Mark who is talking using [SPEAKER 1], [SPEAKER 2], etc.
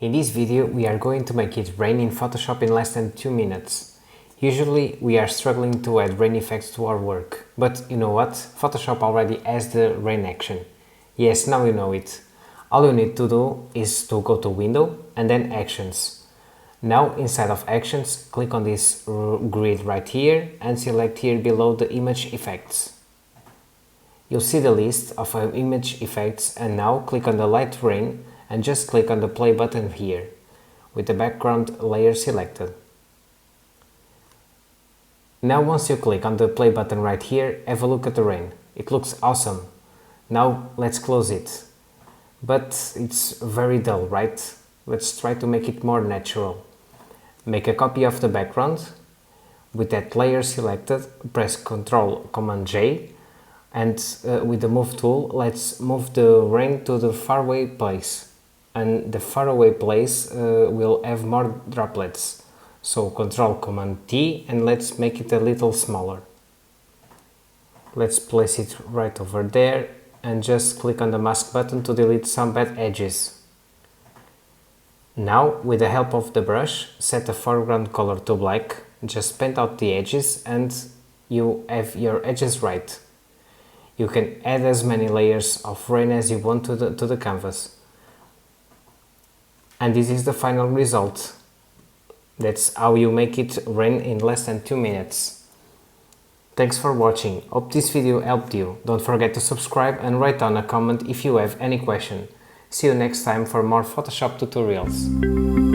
[SPEAKER 1] In this video we are going to make it rain in Photoshop in less than 2 minutes. Usually we are struggling to add rain effects to our work, but you know what? Photoshop already has the rain action. Yes, now you know it. All you need to do is to go to Window and then Actions. Now inside of Actions, click on this grid right here and select here below the image effects. You'll see the list of image effects, and now click on the light rain and just click on the play button here with the background layer selected. Now once you click on the play button right here, have a look at the rain. It looks awesome. Now let's close it. But it's very dull, right? Let's try to make it more natural. Make a copy of the background. With that layer selected, press Ctrl Command J, and with the move tool, let's move the rain to the faraway place. And the faraway place will have more droplets. So Ctrl Command T, and let's make it a little smaller. Let's place it right over there and just click on the mask button to delete some bad edges. Now, with the help of the brush, set the foreground color to black, just paint out the edges and you have your edges right. You can add as many layers of rain as you want to the canvas. And this is the final result. That's how you make it rain in less than 2 minutes. Thanks for watching. Hope this video helped you. Don't forget to subscribe and write down a comment if you have any question. See you next time for more Photoshop tutorials.